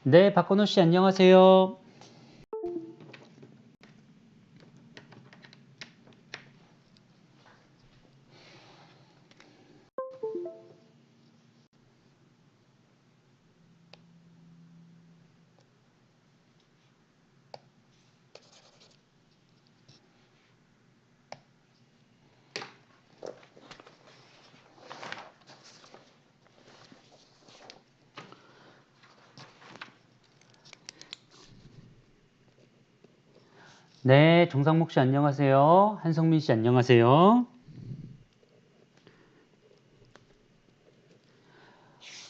네, 박건호 씨 안녕하세요. 네, 정상목 씨 안녕하세요. 한성민 씨 안녕하세요.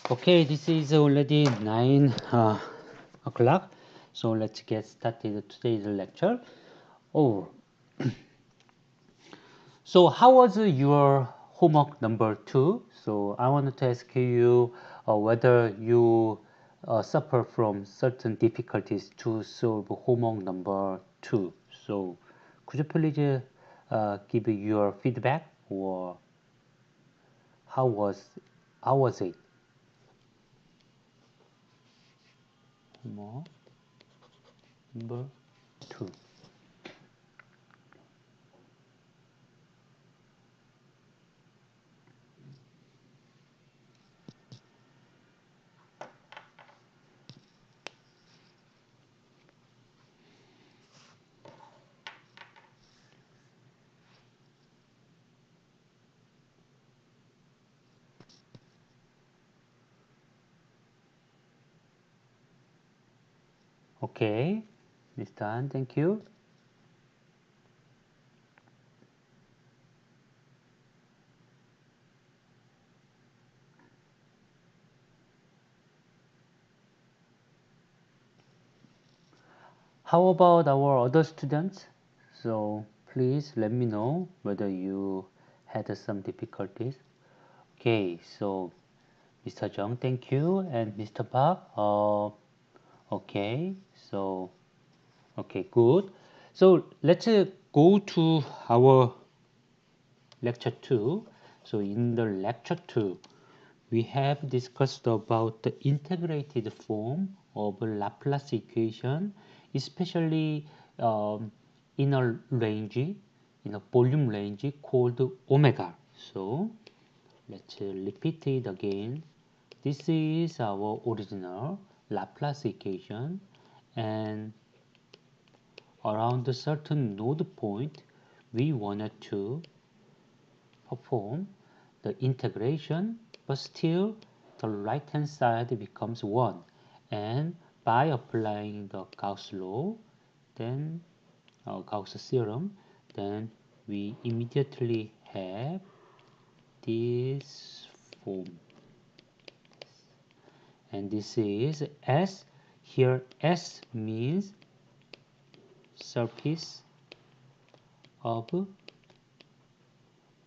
Okay, this is already 9 o'clock, so let's get started today's lecture. Oh, so how was your homework number 2? So I wanted to ask you whether you suffer from certain difficulties to solve homework number 2. So could you please give your feedback, or how was it? Homework number 2. Okay, Mr. Han, thank you. How about our other students? So please let me know whether you had some difficulties. Okay, so Mr. Jung, thank you, and Mr. Park. Okay, so okay, good. So let's go to our lecture 2. So in the lecture 2, we have discussed about the integrated form of Laplace equation, especially in a range, in a volume range called omega. So let's repeat it again. This is our original Laplace equation, and around a certain node point, we wanted to perform the integration, but still the right hand side becomes 1, and by applying the Gauss law, then Gauss theorem, then we immediately have this form, and this is S. Here S means surface of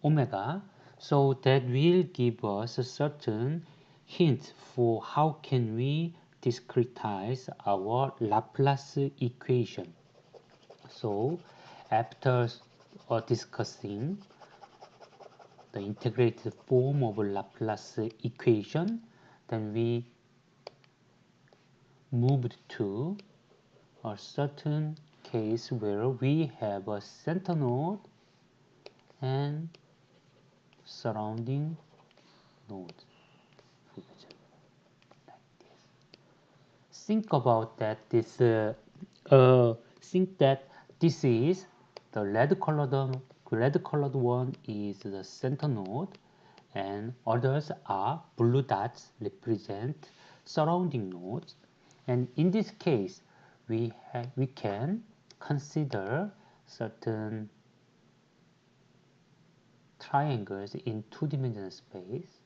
omega, so that will give us a certain hint for how can we discretize our Laplace equation. So after discussing the integrated form of Laplace equation, then we moved to a certain case where we have a center node and surrounding nodes. Think about that. Think that this is the red colored one is the center node, and others are blue dots represent surrounding nodes. And in this case, we can consider certain triangles in two-dimensional space.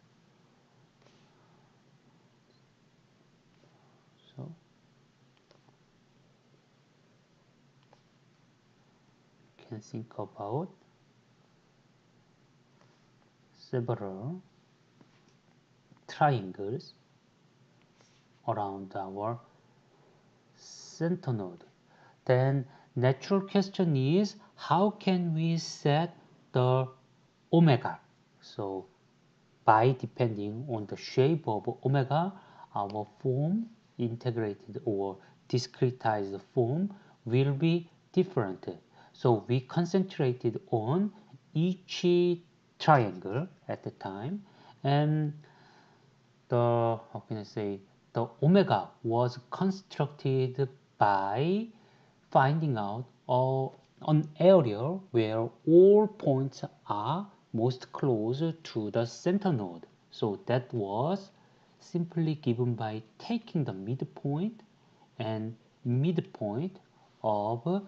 So you can think about several triangles around our center node. Then natural question is, how can we set the omega. So by depending on the shape of omega, our form, integrated or discretized form, will be different. So we concentrated on each triangle at the time, and the, how can I say, the omega was constructed by finding out an area where all points are most close to the center node. So that was simply given by taking the midpoint and midpoint of a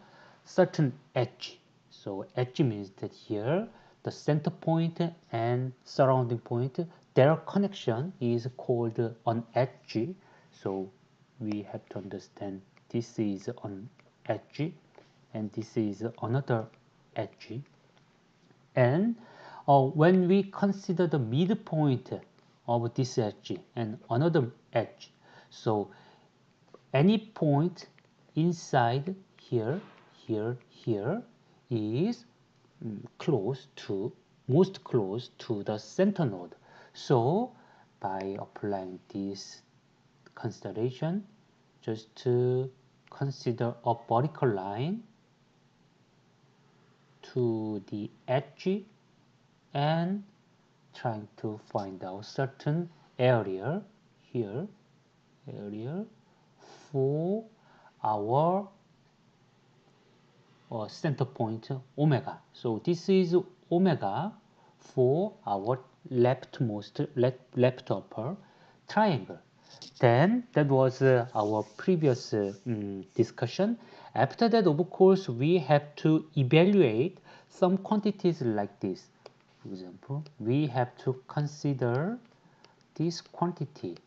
certain edge. So edge means that here the center point and surrounding point, their connection is called an edge. So we have to understand this is an edge and this is another edge. And when we consider the midpoint of this edge and another edge, so any point inside here, here is most close to the center node. So by applying this consideration, just to consider a vertical line to the edge and trying to find out certain area here, area for our center point omega. So this is omega for our left upper triangle. Then that was our previous discussion. After that, of course, we have to evaluate some quantities like this. For example, we have to consider this quantity.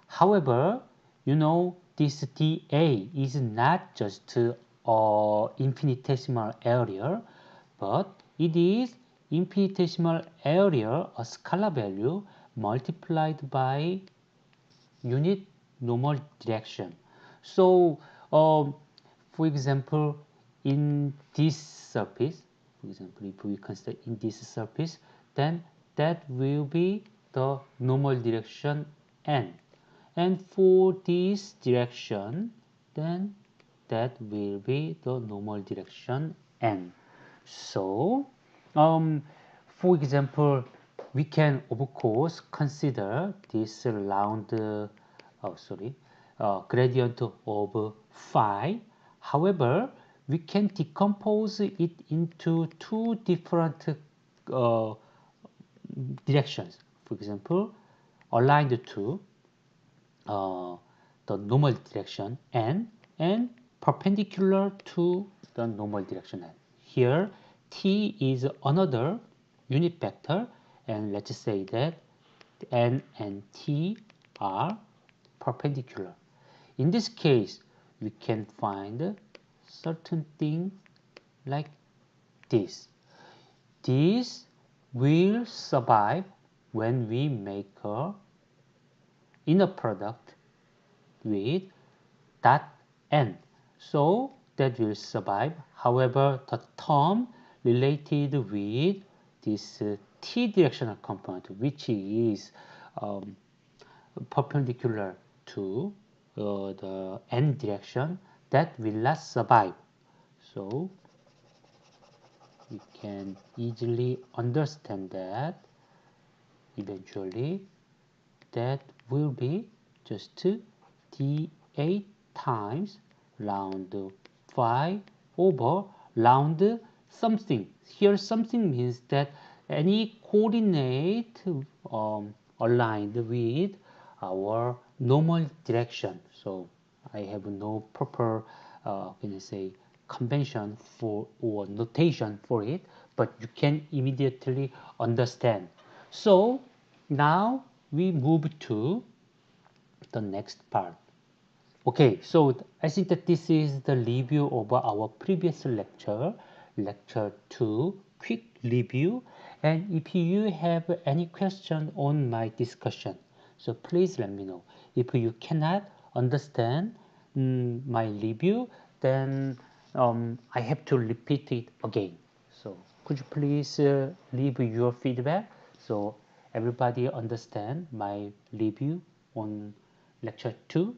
However, you know, this dA is not just infinitesimal area, but it is infinitesimal area, a scalar value, multiplied by unit normal direction. So, for example, in this surface, for example, if we consider in this surface, then that will be the normal direction n. And for this direction, then that will be the normal direction n. So, for example, we can of course consider this round, gradient of phi. However, we can decompose it into two different uh, directions. For example, aligned to the normal direction n and perpendicular to the normal direction n. Here t is another unit vector, and let's say that n and t are perpendicular. In this case, we can find certain thing like this. This will survive when we make a inner product with dot n. So that will survive. However, the term related with this t directional component, which is perpendicular to the n direction, that will not survive. So we can easily understand that eventually that will be just d8 times round phi over round something. Here something means that any coordinate aligned with our normal direction. So I have no proper can I say convention for or notation for it, but you can immediately understand. So now we move to the next part. Okay, so I think that this is the review of our previous lecture, lecture 2, quick review. And if you have any question on my discussion, so please let me know. If you cannot understand my review, then I have to repeat it again. So could you please leave your feedback so everybody understand my review on lecture 2?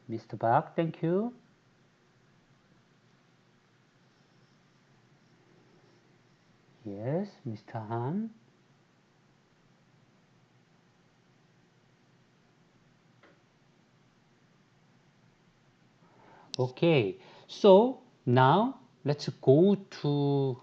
Mr. Bach, thank you. Yes, Mr. Han. Okay, so now let's go to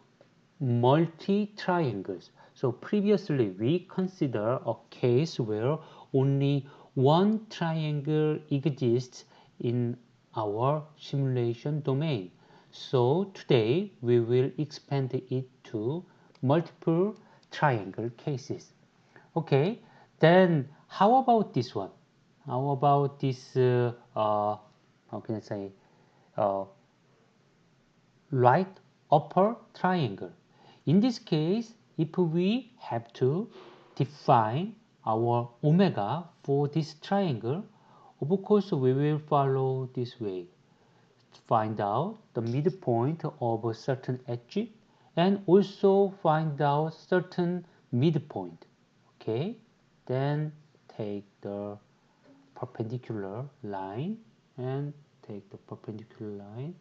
multi-triangles. So previously we consider a case where only one triangle exists in our simulation domain. So today we will expand it to multiple triangle cases. Okay, then how about this one? How about this, how can I say, uh, right upper triangle? In this case, if we have to define our omega for this triangle, of course we will follow this way. Find out the midpoint of a certain edge and also find out certain midpoint. Okay, then take the perpendicular line and take the perpendicular line,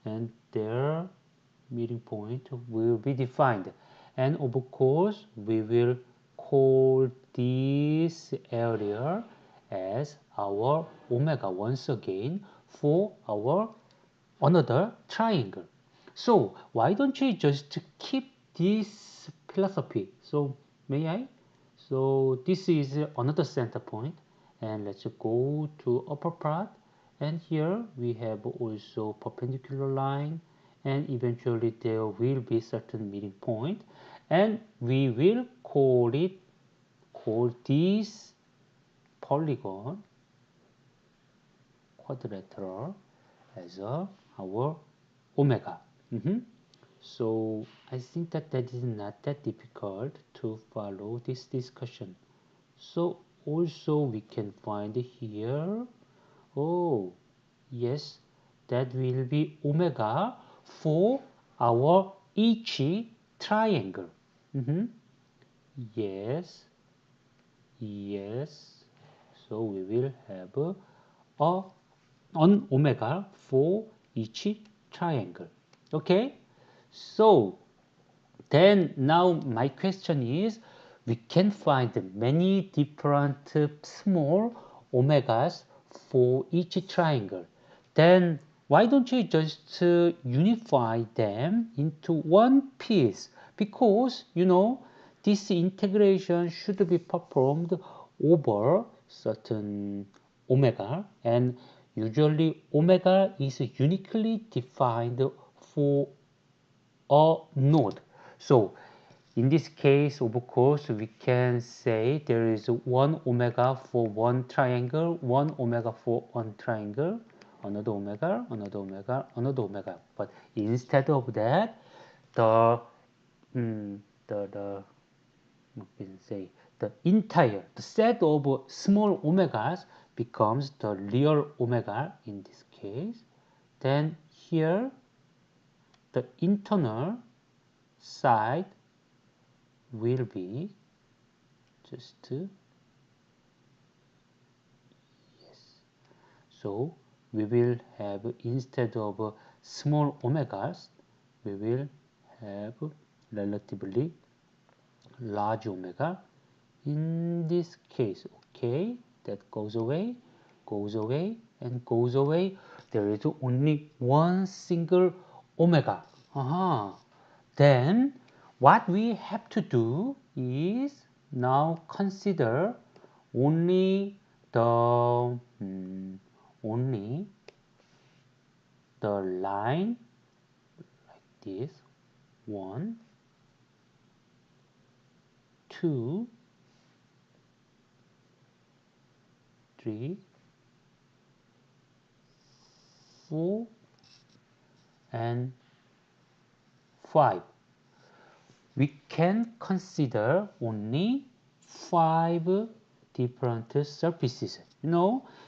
and their meeting point will be defined, and of course we will call this area as our omega once again for our another triangle. So why don't you just keep this philosophy? So may I? So this is another center point, and let's go to upper part, and here we have also perpendicular line, and eventually there will be certain meeting point, and we will call this polygon quadrilateral as our omega. So I think that is not that difficult to follow this discussion. So also we can find here, oh yes, that will be omega for our each triangle. Yes, yes. So we will have a on omega for each triangle. Okay, so then now my question is, we can find many different small omegas for each triangle. Then why don't you just unify them into one piece? Because this integration should be performed over certain omega, and usually omega is uniquely defined for a node. So in this case, of course, we can say there is one omega for one triangle, one omega for one triangle, another omega, another omega, another omega. But instead of that, the the what can say, the entire the set of small omegas becomes the real omega in this case. Then here the internal side will be just yes. So we will have, instead of small omegas, we will have relatively large omega in this case. Okay, that goes away, and goes away. There is only one single omega. Then what we have to do is now consider only the only the line like this: 1, 2, 3, 4, and 5. We can consider only 5 different surfaces.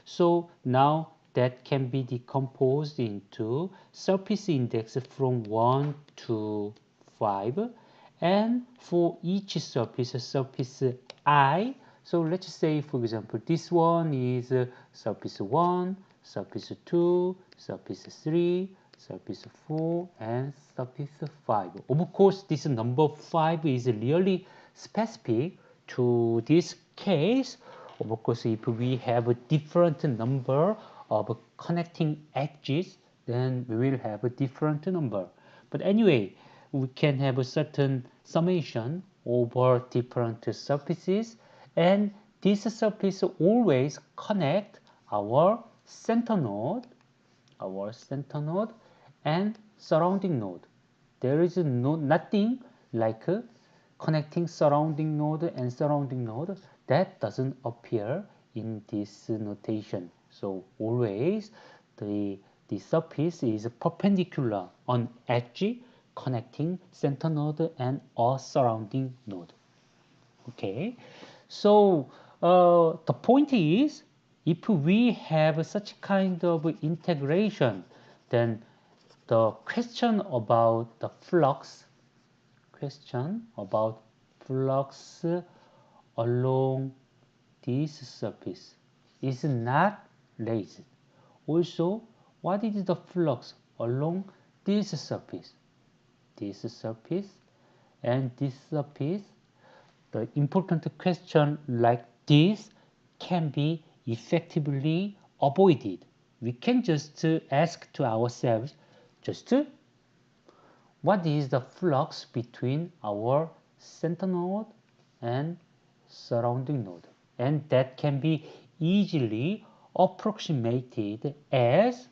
So now that can be decomposed into surface index from 1 to 5, and for each surface I. So let's say, for example, this one is surface 1, surface 2, surface 3, surface 4, and surface 5. Of course, this number 5 is really specific to this case. Of course, if we have a different number of connecting edges, then we will have a different number. But anyway, we can have a certain summation over different surfaces, and this surface always connect our center node and surrounding node. There is nothing like connecting surrounding node and surrounding node. That doesn't appear in this notation. So always the surface is perpendicular on edge connecting center node and a surrounding node. Okay, so the point is, if we have such kind of integration, then the question about flux along this surface is not raised. Also, what is the flux along this surface? This surface and this surface. The important question like this can be effectively avoided. We can just ask to ourselves, just what is the flux between our center node and surrounding node? And that can be easily approximated as,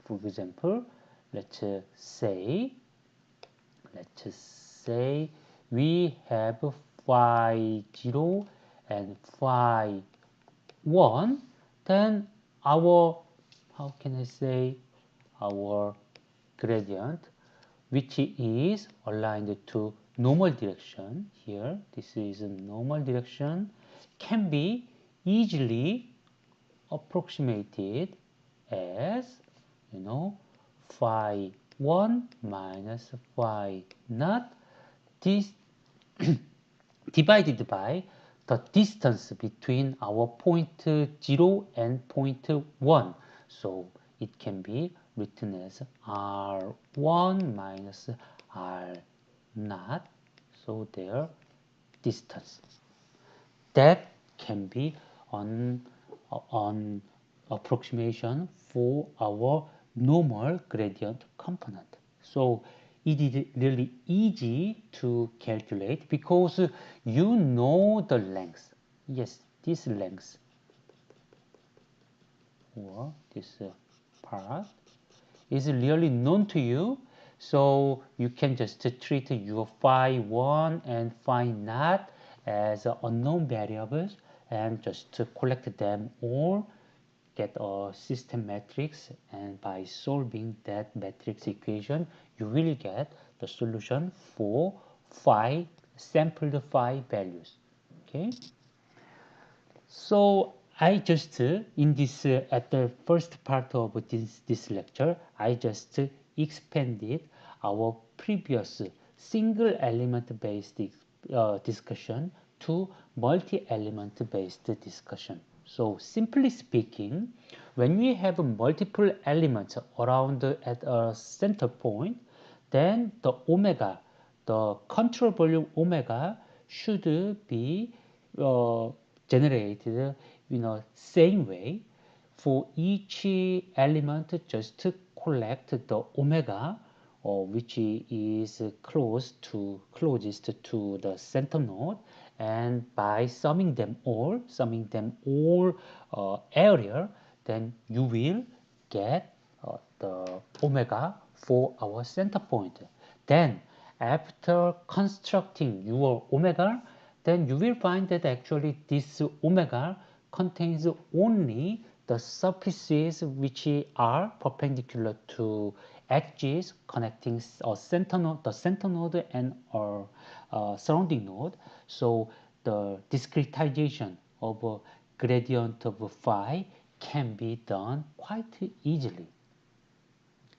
for example, let's say we have phi 0 and phi 1, then our, how can I say, our gradient, which is aligned to normal direction, here this is a normal direction, can be easily approximated as, phi 1 minus phi naught, this divided by the distance between our point 0 and point 1. So it can be written as r1 minus r naught, so their distance. That can be on approximation for our normal gradient component. So it is really easy to calculate because you know the length. Yes, this length or this part is really known to you. So you can just treat your phi 1 and phi naught as unknown variables and just collect them all, get a system matrix, and by solving that matrix equation you will get the solution for phi sampled phi values. Okay, so I just in this at the first part of this lecture, I just expanded our previous single element based discussion to multi-element based discussion. So simply speaking, when we have multiple elements around at a center point, then the omega, the control volume omega, should be generated same way for each element. Just collect the omega which is closest to the center node, and by summing them all area, then you will get the omega for our center point. Then after constructing your omega, then you will find that actually this omega contains only the the surfaces which are perpendicular to edges connecting the center node and our surrounding node. So the discretization of a gradient of phi can be done quite easily.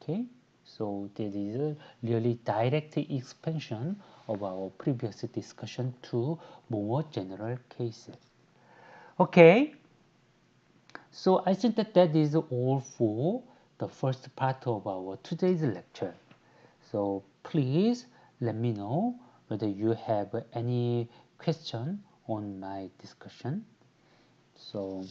Okay, so this is a really direct expansion of our previous discussion to more general cases. Okay, so I think that is all for the first part of our today's lecture. So please let me know whether you have any question on my discussion. So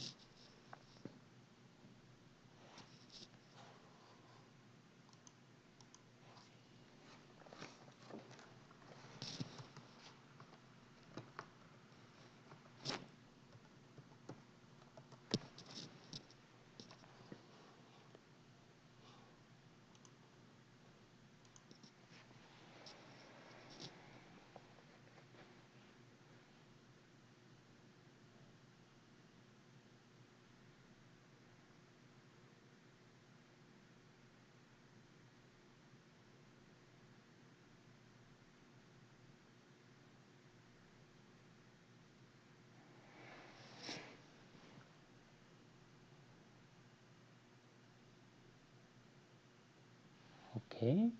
okay,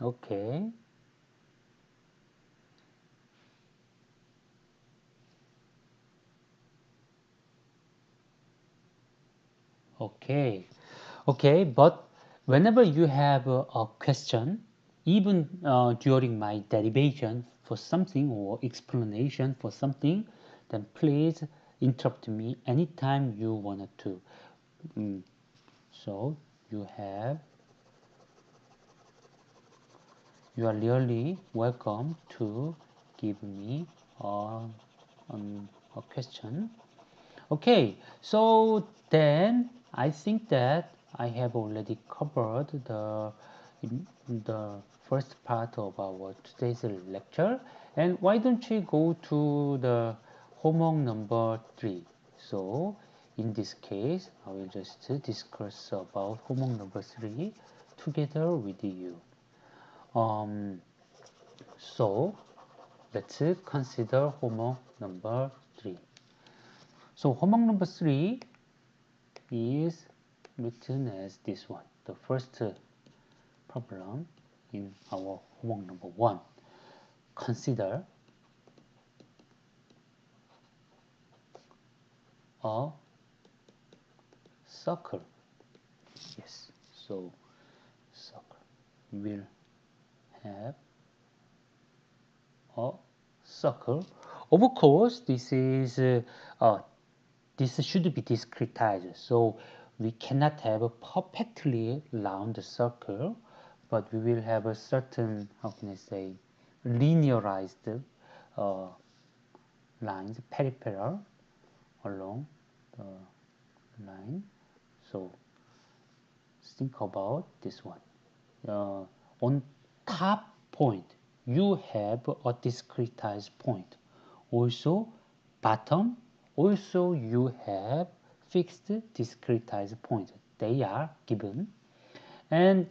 okay. Okay, okay, but whenever you have a question, even during my derivation for something or explanation for something, then please interrupt me anytime you wanted to. Mm, so you have, you are really welcome to give me a question. Okay, so then I think that I have already covered the first part of our today's lecture. And why don't we go to the homework number 3? So in this case, I will just discuss about homework number 3 together with you. Um, so let's consider homework number 3. So homework number 3 is written as this one, the first problem in our homework number 1. Consider a circle. Yes, so circle will have a circle. Of course, this should be discretized, so we cannot have a perfectly round circle, but we will have a certain, how can I say, linearized uh, lines, peripheral along the line. So think about this one. On top point, you have a discretized point. Also, bottom, also you have fixed discretized point. They are given, and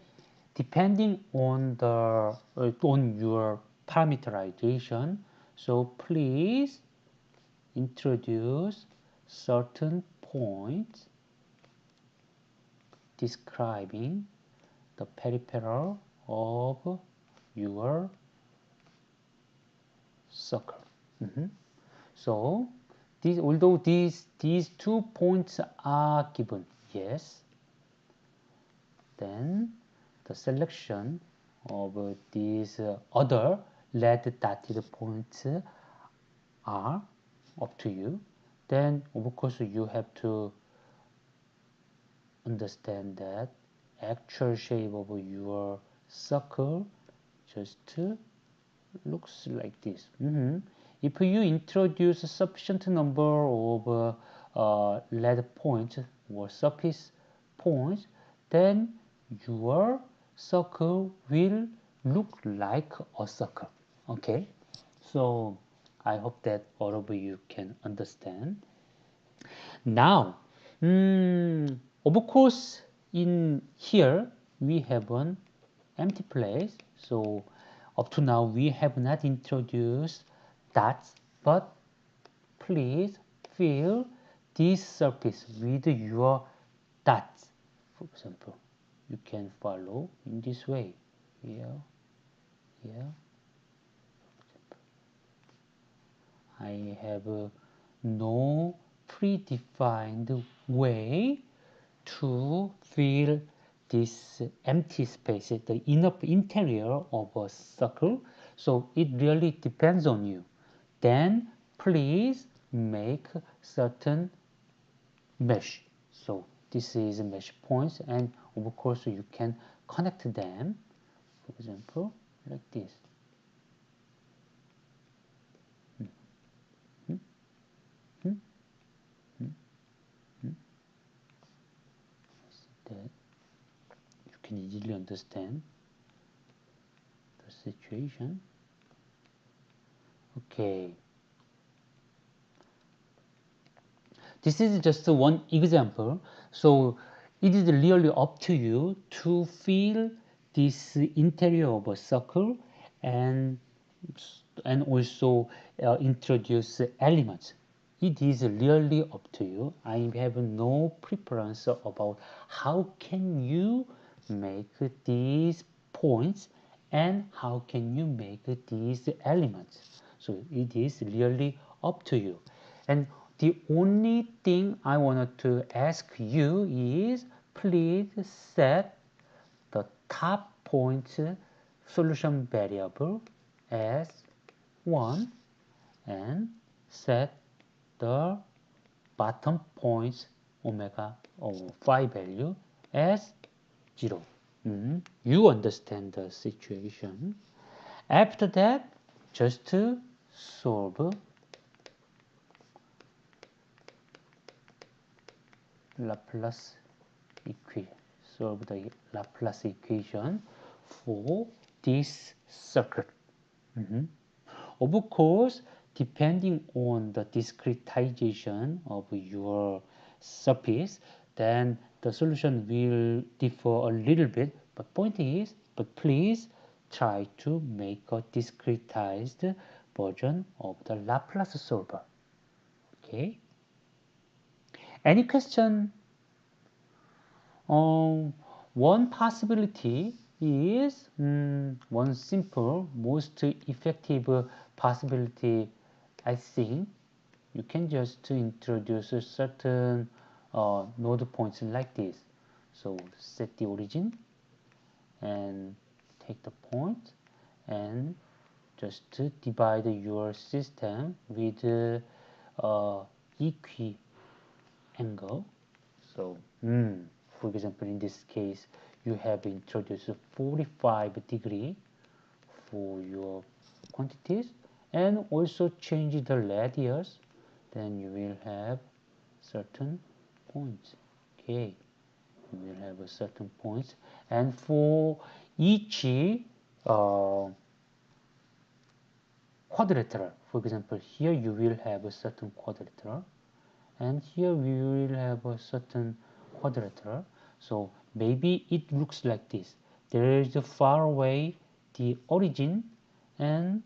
depending on the on your parameterization, so please introduce certain points describing the peripheral of your circle. So although these 2 points are given, yes, then the selection of these other red dotted points are up to you. Then of course you have to understand that actual shape of your circle just looks like this. If you introduce a sufficient number of lead points or surface points, then your circle will look like a circle. Okay, so I hope that all of you can understand. Now, Of course, in here we have an empty place. So up to now we have not introduced dots, but please fill this surface with your dots. For example, you can follow in this way. Here, here. I have no predefined way to fill this empty space, the interior of a circle. So it really depends on you. Then please make certain mesh. So this is mesh points, and of course you can connect them, for example, like this. That you can easily understand the situation. Okay. This is just one example. So it is really up to you to fill this interior of a circle and also introduce elements. It is really up to you. I have no preference about how can you make these points and how can you make these elements. So it is really up to you. And the only thing I wanted to ask you is please set the top point solution variable as 1 and set the bottom points omega or phi value as 0. You understand the situation. After that, just to solve Laplace equation. Solve the Laplace equation for this circle. Of course, depending on the discretization of your surface, then the solution will differ a little bit. But point is, but please try to make a discretized version of the Laplace solver. Okay. Any question? One possibility is one simple, most effective possibility. I think you can just introduce a certain node points like this. So set the origin and take the point and just divide your system with equi angle. So, for example, in this case, you have introduced 45 degree for your quantities and also change the radius, then you will have certain points. Okay, you will have a certain points, and for each quadrilateral, for example, here you will have a certain quadrilateral, and here we will have a certain quadrilateral. So maybe it looks like this. There is a far away the origin, and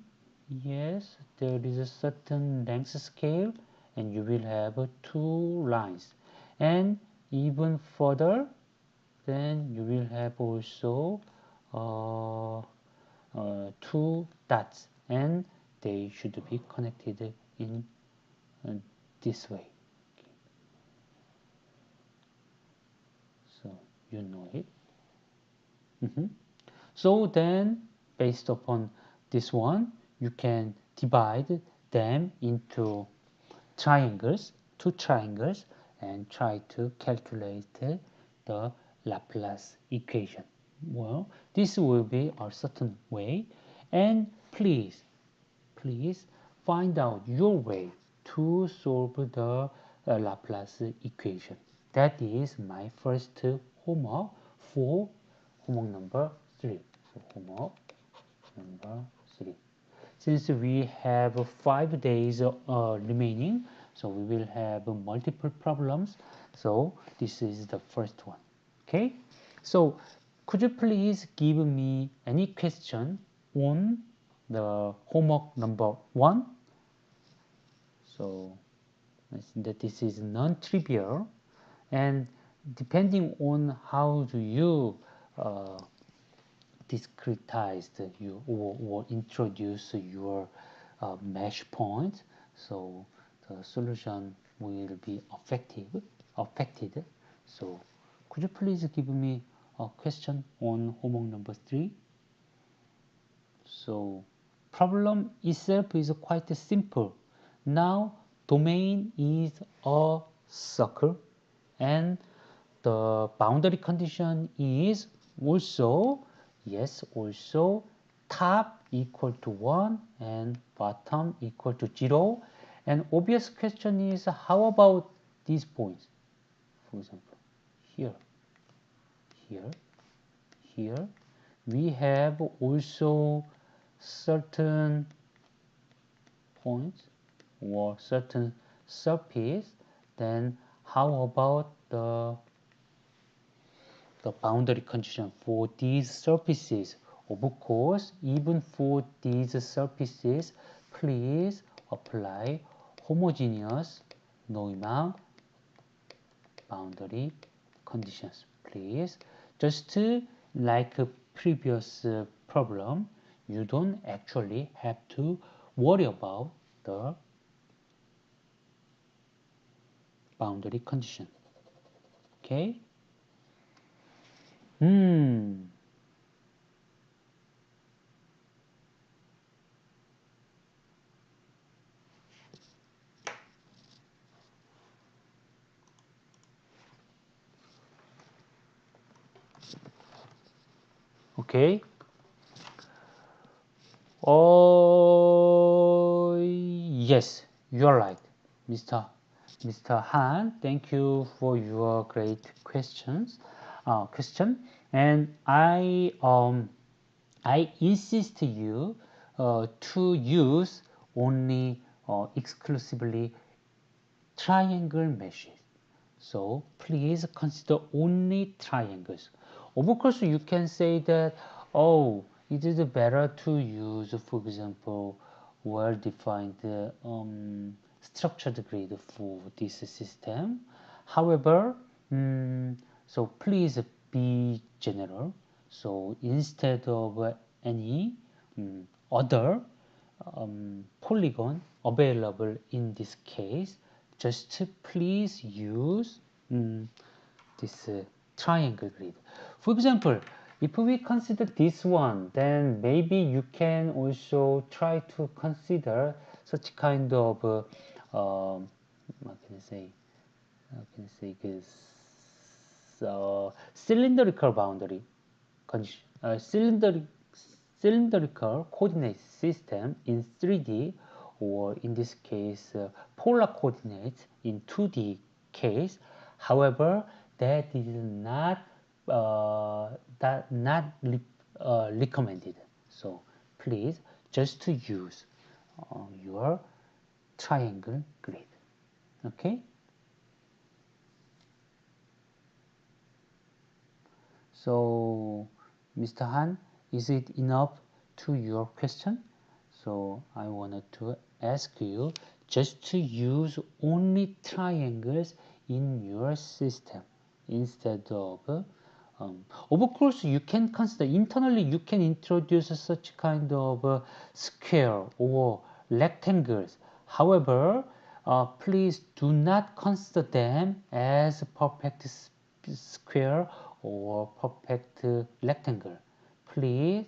yes, there is a certain length scale, and you will have two lines. And even further, then you will have also two dots, and they should be connected in this way. So you know it. So then, based upon this one, you can divide them into triangles, two triangles, and try to calculate the Laplace equation. Well, this will be a certain way, and please find out your way to solve the Laplace equation. That is my first homework for homework number 3. So homework number 3. Since we have 5 days remaining, so we will have multiple problems. So this is the first one. Okay, so could you please give me any question on the homework number 1? So I think that this is non-trivial, and depending on how do you discretize you or introduce your mesh point, so the solution will be affected. So could you please give me a question on homework number 3? So problem itself is quite simple. Now domain is a circle, and the boundary condition is also, yes, also top equal to 1 and bottom equal to 0. And obvious question is, how about these points? For example, here, here, here, we have also certain points or certain surface. Then how about the boundary condition for these surfaces? Of course, even for these surfaces, please apply homogeneous Neumann boundary conditions, please. Just like a previous problem, you don't actually have to worry about the boundary condition. Okay? Okay. Oh, yes, you're right, Mr. Han. Thank you for your great question. And I insist you to use only exclusively triangle meshes. So please consider only triangles. Of course, you can say that, oh, it is better to use, for example, well-defined structured grid for this system. However, so please be general. So instead of any other polygon available in this case, just please use this triangle grid. For example, if we consider this one, then maybe you can also try to consider such kind of what can I say? How can I say this? Cylindrical boundary condition, cylindrical coordinate system in 3D, or in this case polar coordinates in 2D case. However, that is not recommended. So please just to use your triangle grid. Okay. So, Mr. Han, is it enough to your question? So, I wanted to ask you just to use only triangles in your system instead of course, you can consider internally, you can introduce such kind of square or rectangles. However, please do not consider them as perfect square or perfect rectangle. Please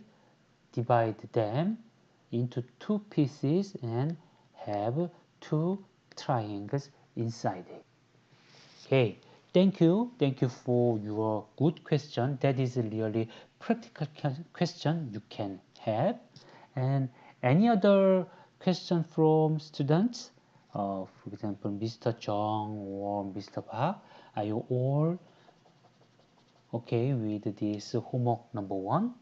divide them into two pieces and have two triangles inside it. Okay, thank you for your good question. That is a really practical question you can have. And any other question from students? For example, Mr. Chong or Mr. Park, are you all okay with this homework number 1?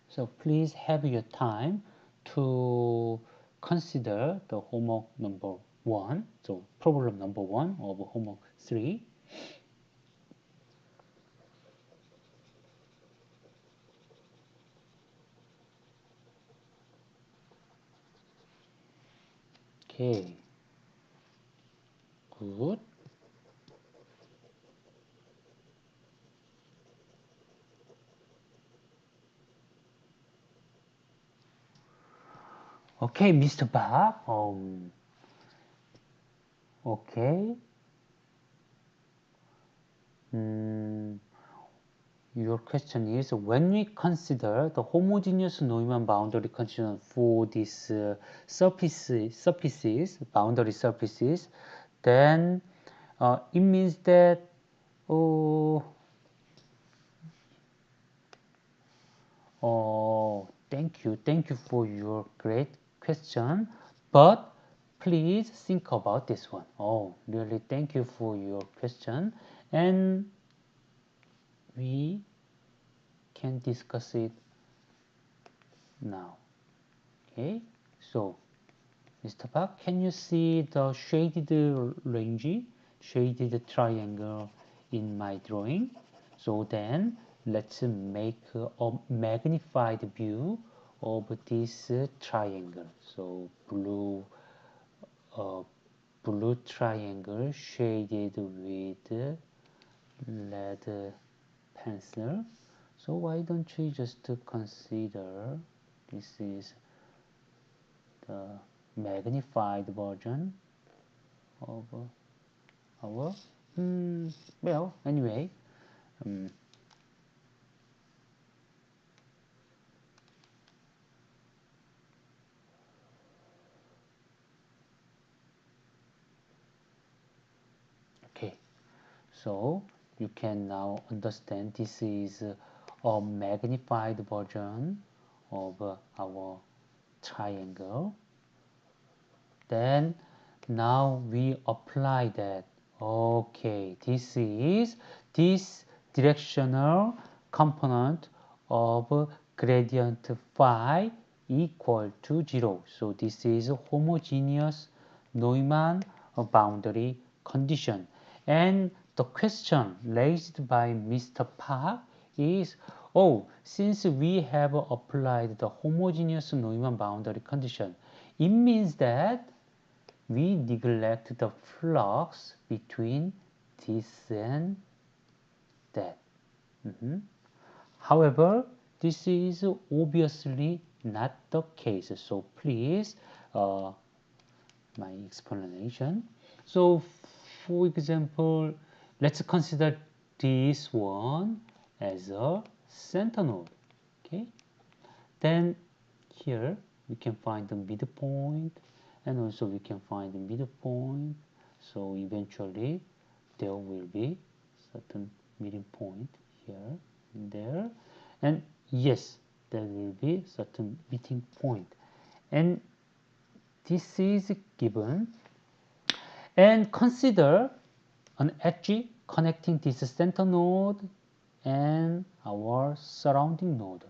So please have your time to consider the homework number 1. So problem number 1 of homework 3. Okay, good. Okay, Mr. Park. Okay. Mm, your question is, when we consider the homogeneous Neumann boundary condition for these surfaces, boundary surfaces, then it means that, oh, thank you for your great question. But please think about this one. Oh, really, thank you for your question, and we can discuss it now. Okay, so Mr. Park, can you see the shaded range, shaded triangle in my drawing? So then let's make a magnified view of this triangle. So uh, blue triangle shaded with lead pencil. So why don't we just consider this is the magnified version of our well, anyway, um, okay, so you can now understand this is a magnified version of our triangle. Then now we apply that. Okay, this is this directional component of gradient phi equal to 0. So this is a homogeneous Neumann boundary condition. And the question raised by Mr. Park is, oh, since we have applied the homogeneous Neumann boundary condition, it means that we neglect the flux between this and that. Mhm. However, this is obviously not the case. So please, my explanation. So for example, let's consider this one as a center node. Okay, then here we can find the midpoint, and also we can find the midpoint. So eventually there will be certain midpoint here and there, and yes, there will be certain meeting point, and this is given. And consider an edge connecting this center node and our surrounding node.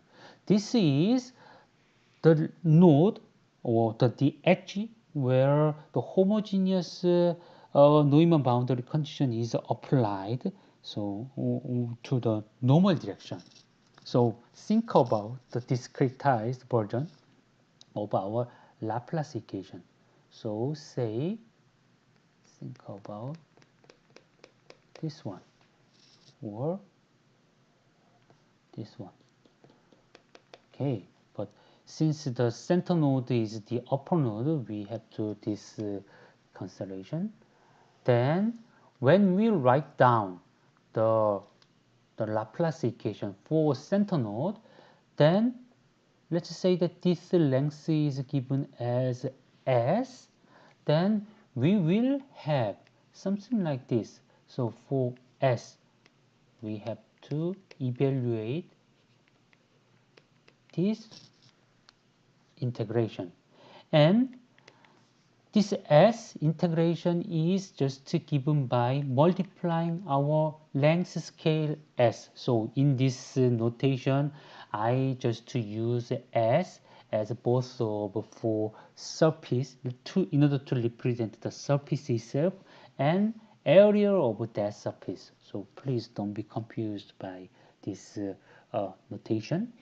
This is the node or the edge where the homogeneous Neumann boundary condition is applied, so to the normal direction. So think about the discretized version of our Laplace equation. So say, think about this one or this one. Okay, but since the center node is the upper node, we have to this consideration. Then when we write down the Laplace equation for center node, then let's say that this length is given as S, then we will have something like this. So for S, we have to evaluate this integration, and this S integration is just given by multiplying our length scale S. So in this notation, I just use S as both of for surface in order to represent the surface itself and area of that surface. So please don't be confused by this notation.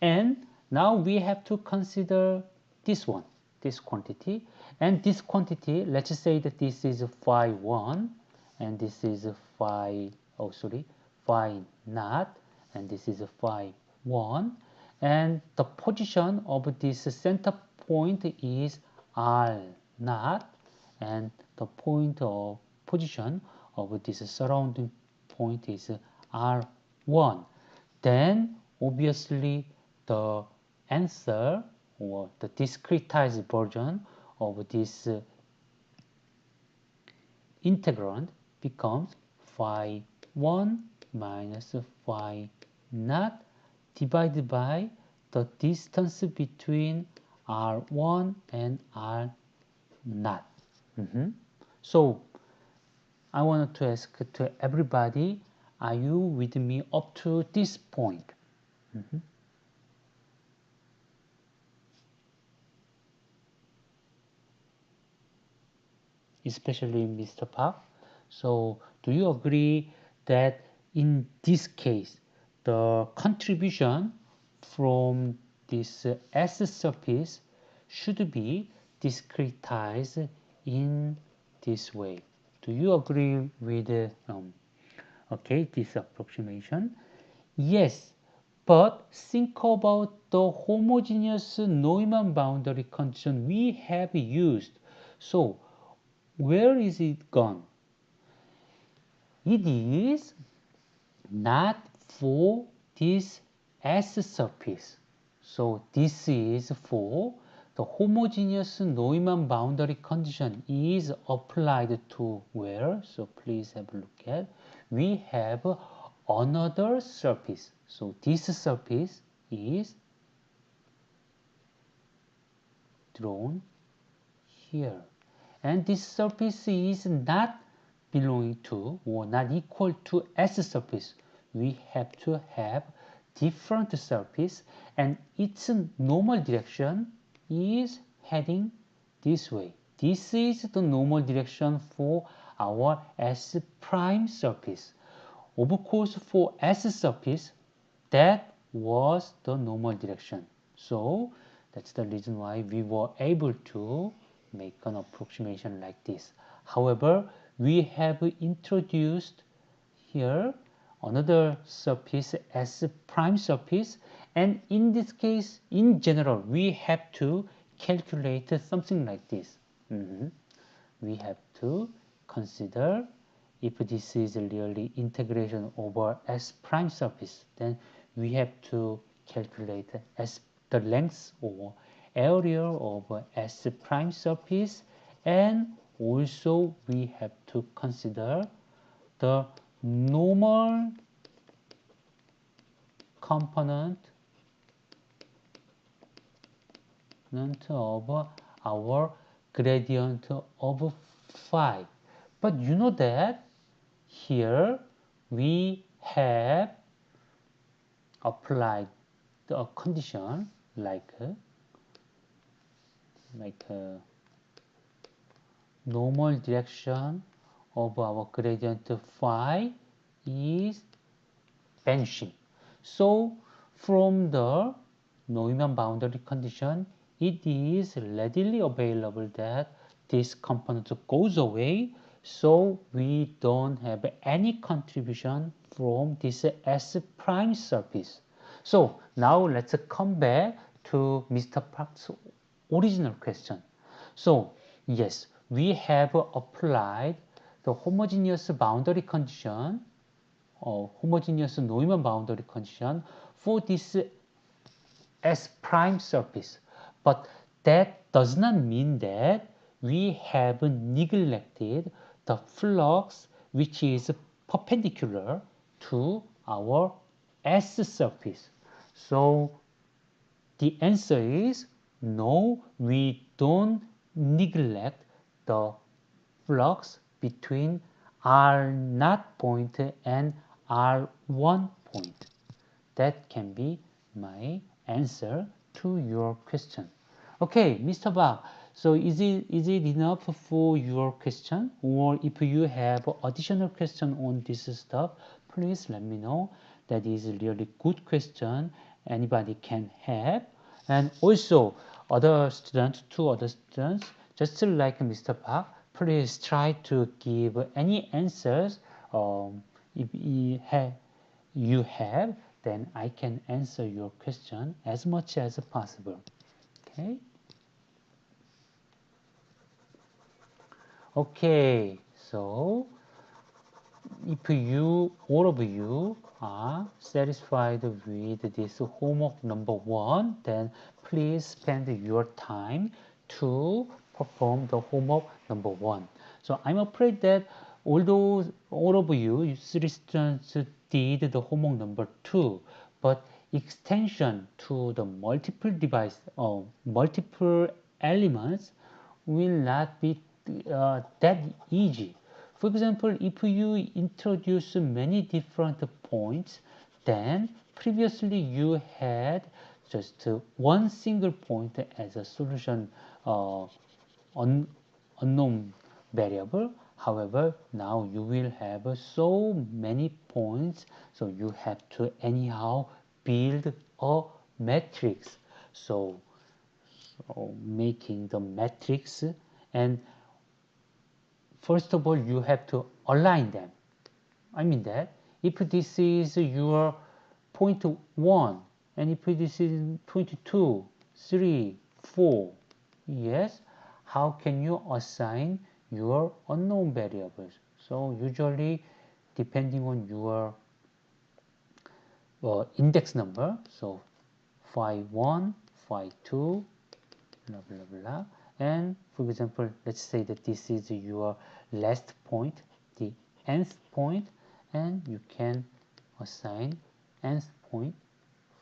And now we have to consider this one, this quantity. And this quantity, let's say that this is phi 1 and this is phi, oh sorry, phi naught, and this is phi 1. And the position of this center point is r naught, and the point of position of this surrounding point is r1. Then obviously the answer or the discretized version of this integrand becomes phi 1 minus phi naught divided by the distance between r1 and r naught. So I wanted to ask to everybody, are you with me up to this point? Especially Mr. Park. So do you agree that in this case, the contribution from this S surface should be discretized in this way? Do you agree with okay, this approximation? Yes, but think about the homogeneous Neumann boundary condition we have used. So where is it gone? It is not for this S surface. So this is for the homogeneous Neumann boundary condition is applied to where? So please have a look at. We have another surface. So this surface is drawn here. And this surface is not belonging to or not equal to S surface. We have to have different surface, and its normal direction is heading this way. This is the normal direction for our S prime surface. Of course, for S surface, that was the normal direction. So that's the reason why we were able to make an approximation like this. However, we have introduced here another surface S prime surface, and in this case, in general, we have to calculate something like this. We have to consider if this is really integration over S prime surface, then we have to calculate the length or area of S prime surface, and also we have to consider the normal component of our gradient of phi. But you know that here we have applied the condition like normal direction of our gradient phi is vanishing. So from the Neumann boundary condition, it is readily available that this component goes away, so we don't have any contribution from this S prime surface. So now let's come back to Mr. Park's original question. So yes, we have applied the homogeneous boundary condition or homogeneous Neumann boundary condition for this S prime surface, but that does not mean that we have neglected the flux which is perpendicular to our S surface. So the answer is no, we don't neglect the flux between R0 point and R1 point. That can be my answer to your question. Okay, Mr. Bach, so is it enough for your question? Or if you have additional question on this stuff, please let me know. That is a really good question anybody can have. And also other students, two other students, just like Mr. Park, please try to give any answers. If you have, then I can answer your question as much as possible. Okay. Okay. So if all of you are satisfied with this homework number 1, then please spend your time to perform the homework number 1. So I'm afraid that although all of you, 3 students, did the homework number 2, but extension to the multiple device or multiple elements will not be that easy. For example, if you introduce many different points, then previously you had just one single point as a solution un unknown variable. However, now you will have so many points, so you have to anyhow build a matrix. So making the matrix, and first of all you have to align them. I mean that if this is your point 1 and if this is point 2, 3, 4, yes, how can you assign your unknown variables? So usually depending on your index number, so phi 1, phi 2, blah blah blah, and for example let's say that this is your last point, the nth point, and you can assign nth point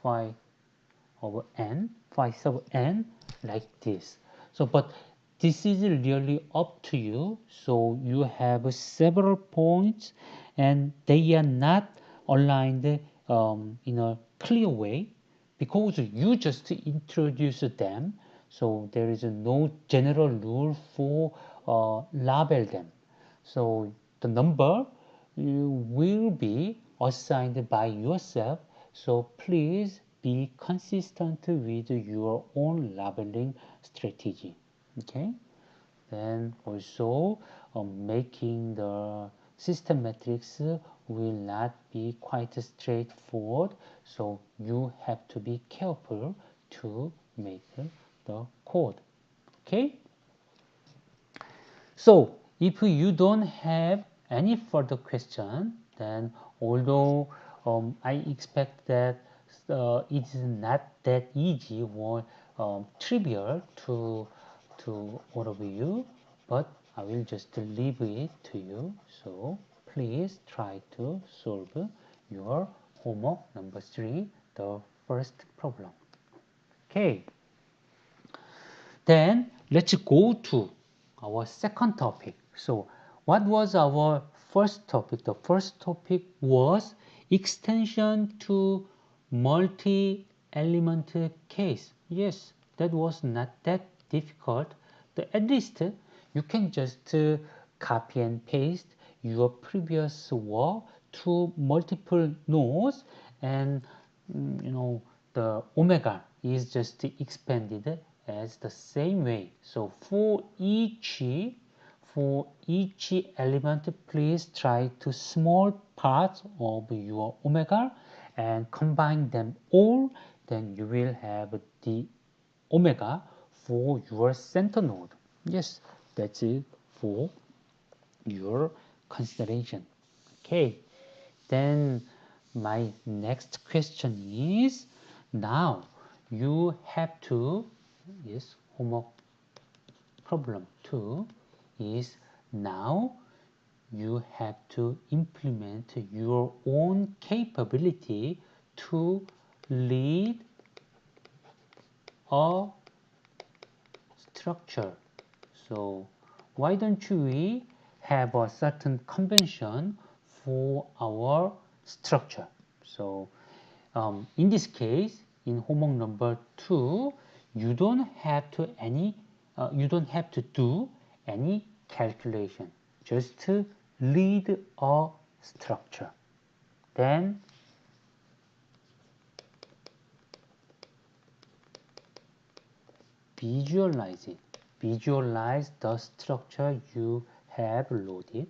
phi over n, phi sub n, like this. So but this is really up to you. So you have several points and they are not aligned in a clear way because you just introduce them. So there is no general rule for label them. So the number will be assigned by yourself. So please be consistent with your own labeling strategy. Okay. Then also making the system matrix will not be quite straightforward. So you have to be careful to make the code. Okay. So if you don't have any further question, then although I expect that it is not that easy or trivial to all of you, but I will just leave it to you. So please try to solve your homework number 3, the first problem. Okay. Then let's go to our second topic. So what was our first topic? The first topic was extension to multi-element case. Yes, that was not that difficult. At least you can just copy and paste your previous work to multiple nodes, and the omega is just expanded as the same way. So for each element, please try to small parts of your omega and combine them all. Then you will have the omega for your center node. Yes, that's it for your consideration. Okay, then my next question is, now you have to, yes, homework problem 2 is, now you have to implement your own capability to lead a structure. So why don't we have a certain convention for our structure? So in this case, in homework number 2, you don't have to do any calculation. Just to read a structure. Then visualize it. Visualize the structure you have loaded.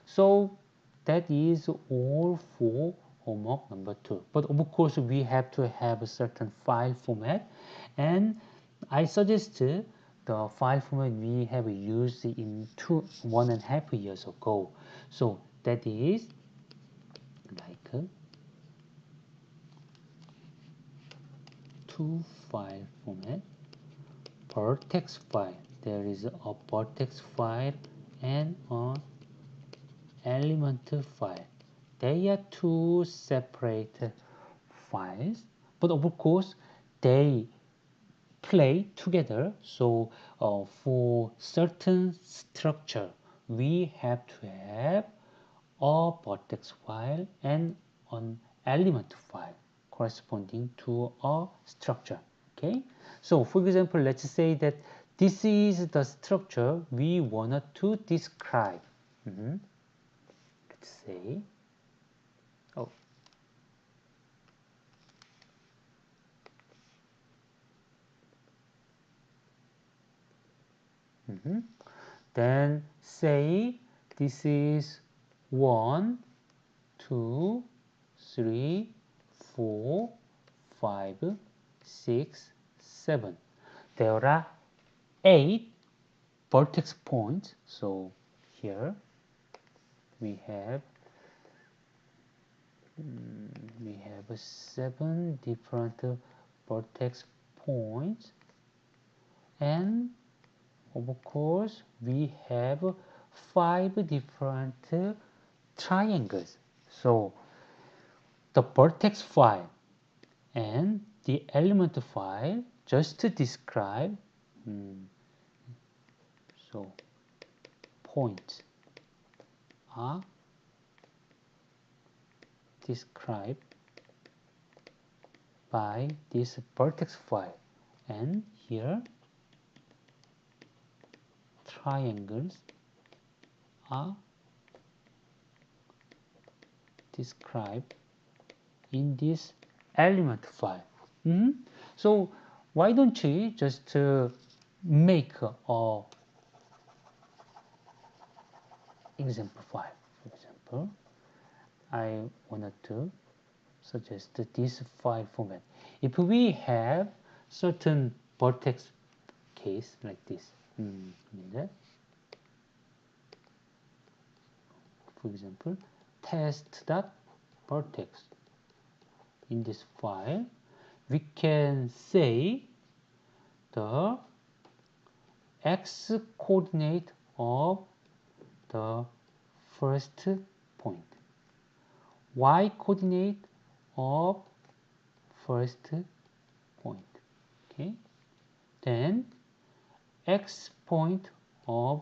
So that is all for homework number 2. But of course, we have to have a certain file format, and I suggest the file format we have used in 1.5 years ago. So that is like two file format, vertex file. There is a vertex file and a element file. They are two separate files, but of course they play together. So for certain structure, we have to have a vertex file and an element file corresponding to a structure. Okay, so for example, let's say that this is the structure we wanted to describe. Let's say, oh, then say this is 1, 2, 3, 4, 5, 6, 7. There are 8 vertex points. So here we have 7 different vertex points, and of course we have 5 different triangles. So the vertex file and the element file just to describe so points are described by this vertex file, and here triangles are described in this element file. So why don't you just make a example file? For example, I wanted to suggest this file format. If we have certain vertex case like this, for example, test.vertex. In this file, we can say the x coordinate of the first point, y coordinate of first point, okay, then x point of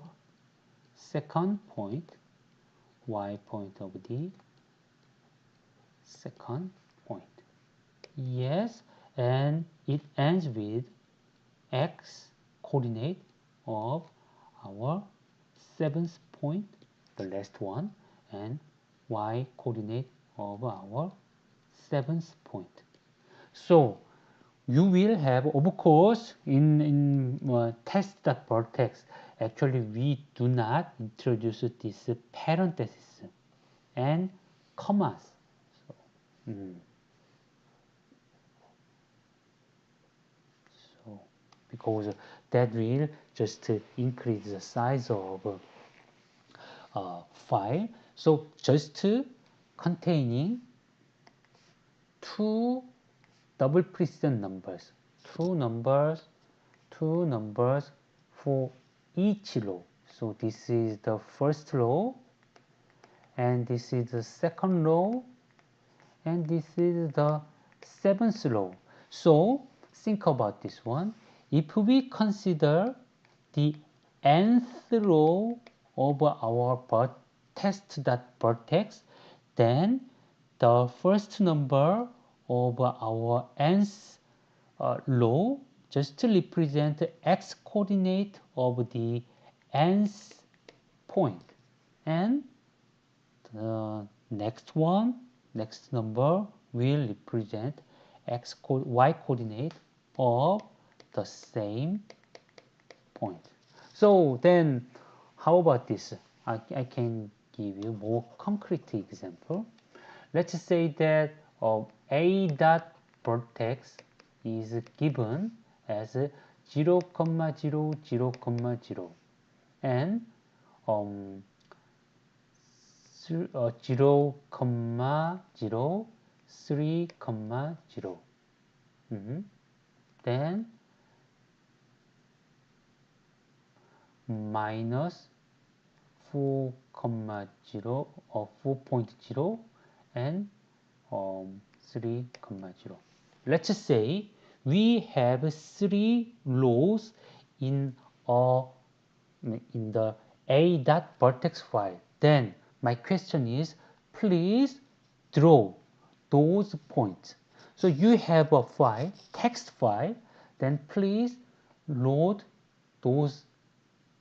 second point, y point of the second point. Yes, and it ends with x coordinate of our 7th point, the last one, and y coordinate of our 7th point. So you will have, of course, in test.vertex, actually we do not introduce this parenthesis and commas. So because that will just increase the size of file. So just containing 2 double precision numbers, two numbers for each row. So this is the first row, and this is the second row, and this is the 7th row. So think about this one. If we consider the nth row of our test.vertex, then the first number of our nth row just represent the x coordinate of the nth point, and the next number will represent y coordinate of the same point. So then, how about this? I can give you more concrete example. Let's say that a dot vertex is given as 0, 0, 0, 0, and 0, 0, 3, 0. Then minus 4, 0 or 4.0 and 3, 0. Let's say we have 3 rows in the a dot vertex file. Then my question is, please draw those points. So you have a file, text file, then please load those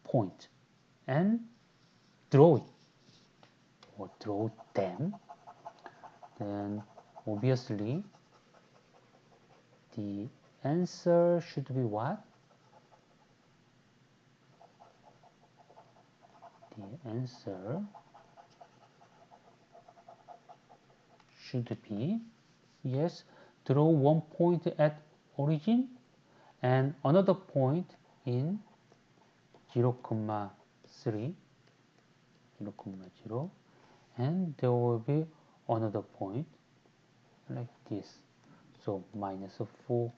points and draw it or draw them. Then obviously the answer should be what? The answer should be, yes, draw one point at origin and another point in 0, 3, 0, 0, and there will be another point like this. So minus 4,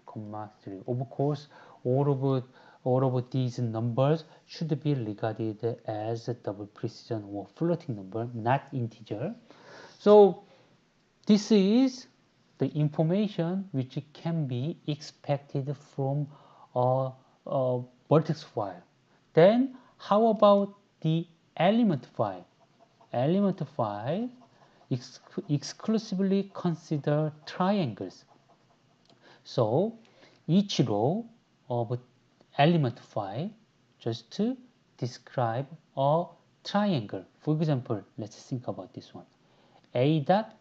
3. Of course, all of these numbers should be regarded as a double precision or floating number, not integer. So this is the information which can be expected from a vertex file. Then how about the element file? Element file exclusively consider triangles. So each row of element file just to describe a triangle. For example, let's think about this one. A dot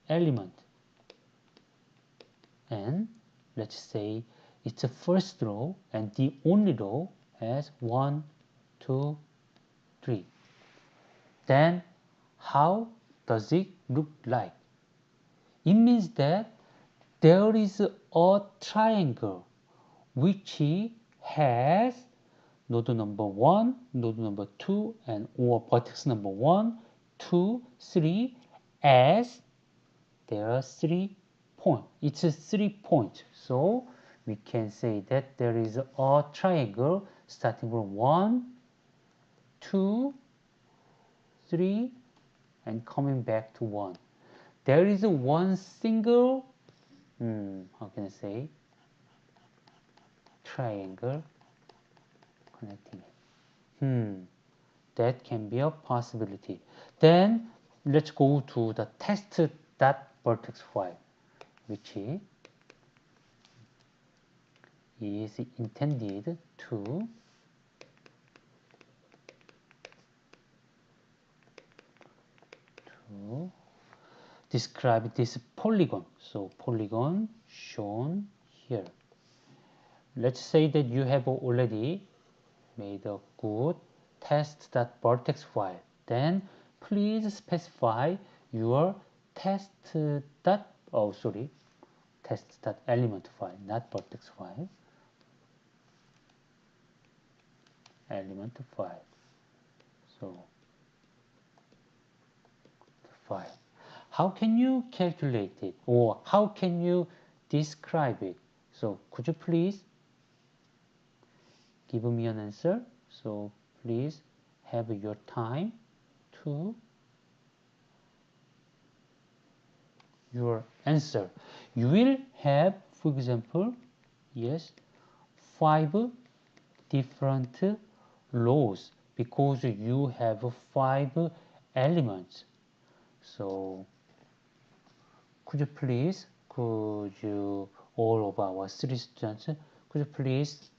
element, and let's say it's a first row and the only row has 1, 2, 3. Then how does it look like? It means that there is a triangle which has node number 1, node number 2, and or vertex number 1, 2, 3 as there are 3 points. It's a 3 point. So we can say that there is a triangle starting from 1, 2, 3, and coming back to 1. There is one single, how can I say, triangle connecting it. That can be a possibility. Then let's go to the test.vertex file, which is intended to describe this polygon. So polygon shown here. Let's say that you have already made a good test.vertex file. Then please specify your test.element file, not vertex file. Element file. So file. How can you calculate it, or how can you describe it? So could you please give me an answer? So please have your time to your answer. You will have, for example, yes, 5 different rows because you have 5 elements. So could you all of our three students, could you please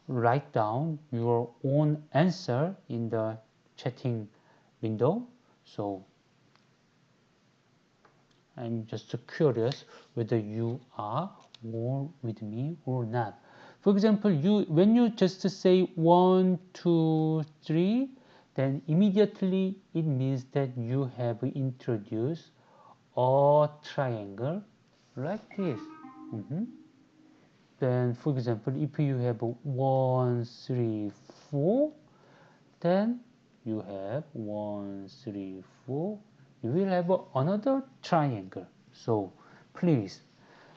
write down your own answer in the chatting window? So I'm just curious whether you are more with me or not. For example, when you just say 1, 2, 3, then immediately it means that you have introduced a triangle like this. Then, for example, if you have 1, 3, 4, then you have 1, 3, 4. You will have another triangle. So please,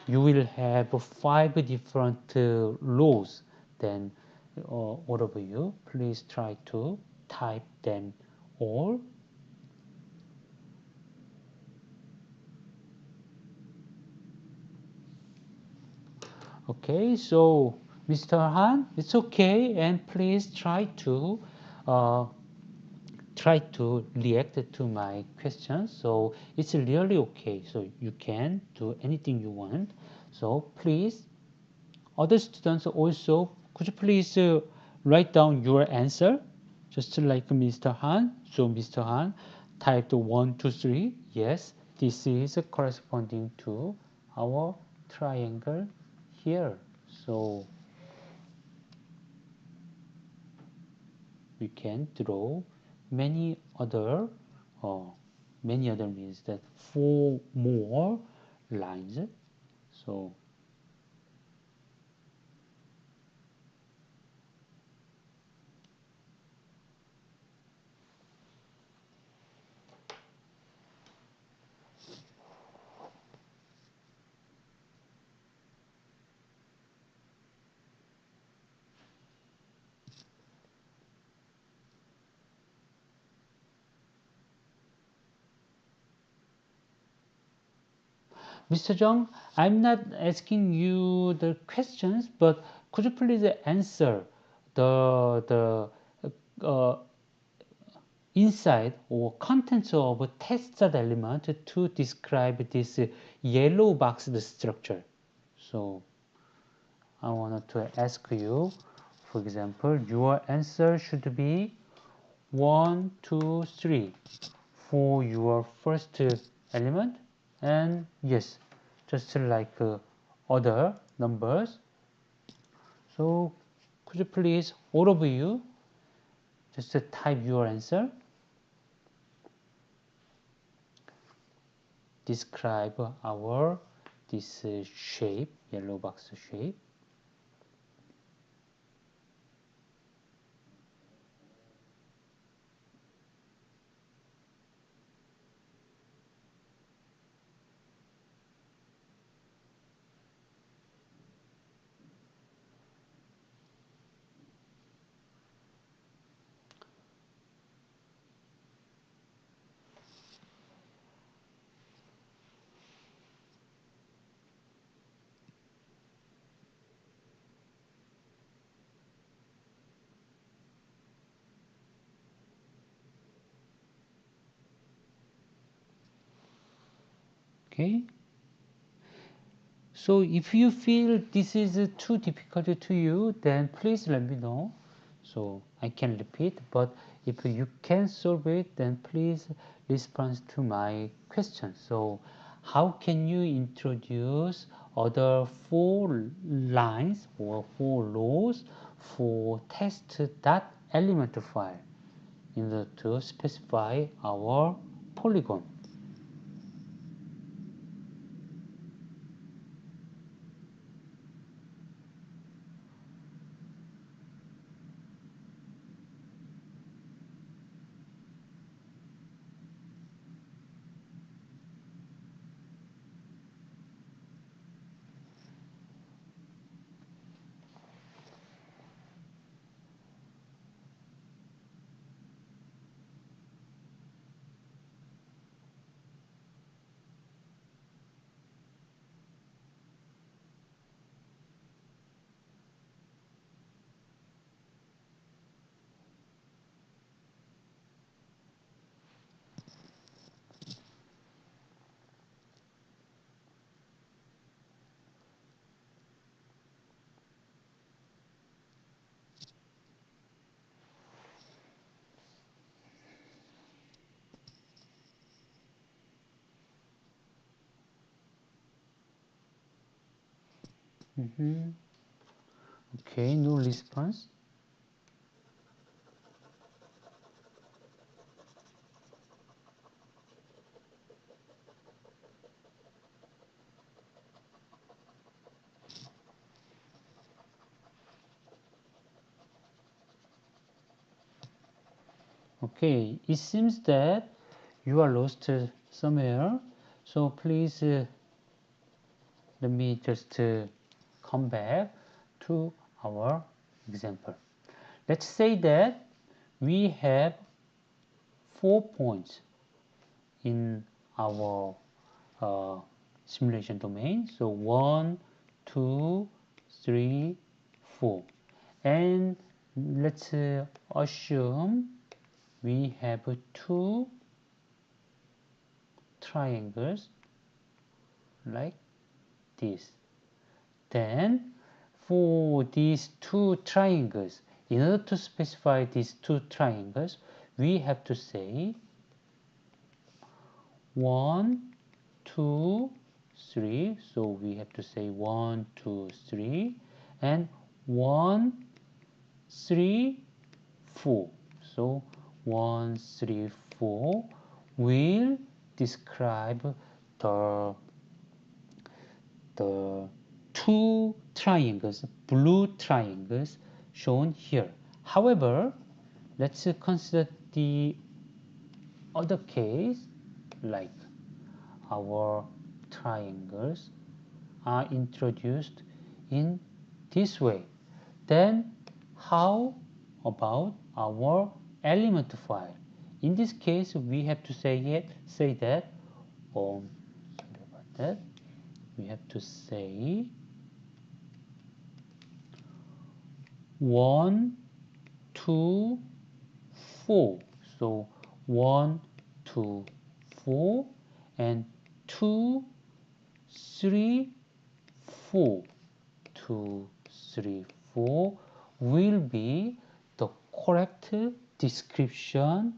you will have 5 different rows. Then all of you, please try to type them all. Okay, so Mr. Han, it's okay, and please uh, try to react to my questions. So it's really okay. So you can do anything you want. So please, other students also, could you please write down your answer, just like Mr. Han. So Mr. Han typed 1, 2, 3. Yes, this is corresponding to our triangle here. So we can draw many other uh, many other means that 4 more lines. So Mr. Jung, I'm not asking you the questions, but could you please answer the uh, inside or contents of a test element to describe this yellow box structure? So I wanted to ask you, for example, your answer should be 1, 2, 3 for your first element, and yes, just like other numbers. So could you please, all of you, just type your answer, describe our this shape, yellow box shape. Okay, so if you feel this is too difficult to you, then please let me know so I can repeat. But if you can solve it, then please respond to my question. So how can you introduce other 4 lines or 4 rows for test that element file in order to specify our polygon? Okay, no response. Okay, it seems that you are lost somewhere. So please let me just come back to our example. Let's say that we have 4 points in our simulation domain. So 1, 2, 3, 4. And let's assume we have two triangles like this. Then for these two triangles, in order to specify these two triangles, we have to say 1, 2, 3. So we have to say 1, 2, 3, and 1, 3, 4. So 1, 3, 4 will describe the two triangles, blue triangles shown here. However, let's consider the other case, like our triangles are introduced in this way. Then how about our element file? In this case, we have to say that sorry about that. We have to say 1, 2, 4. So 1, 2, 4, and 2, 3, 4. 2, 3, 4 will be the correct description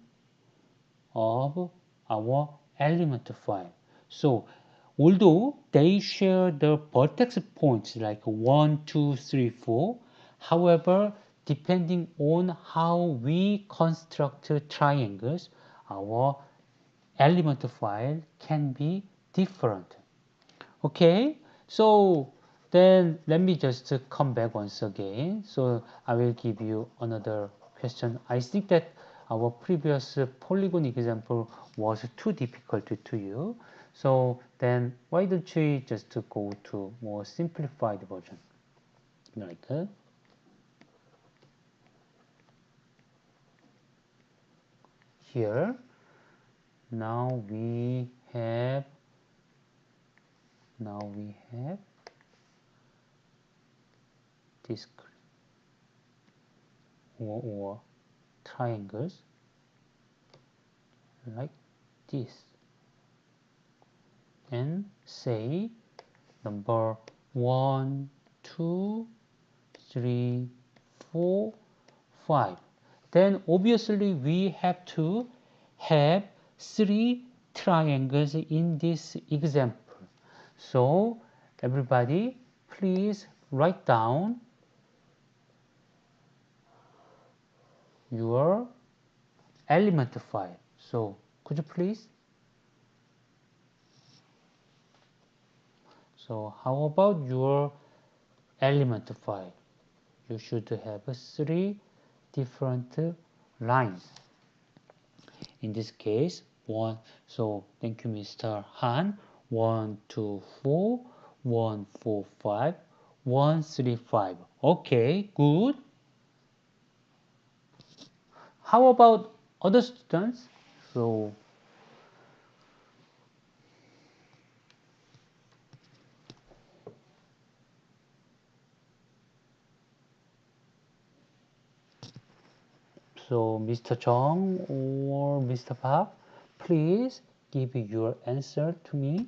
of our element file. So although they share the vertex points like 1, 2, 3, 4, however, depending on how we construct triangles, our element file can be different. Okay, so then let me just come back once again. So I will give you another question. I think that our previous polygon example was too difficult to you. So then why don't you just go to more simplified version? Like here, now we have this or triangles like this, and say number 1, 2, 3, 4, 5. Then obviously we have to have 3 triangles in this example. So everybody please write down your element file. So could you please? So how about your element file? You should have 3 different lines. In this case, one. So thank you, Mr. Han. 1, 2, 4, 1, 4, 5, 1, 3, 5. Okay, good. How about other students? So Mr. Chong or Mr. Park, please give your answer to me.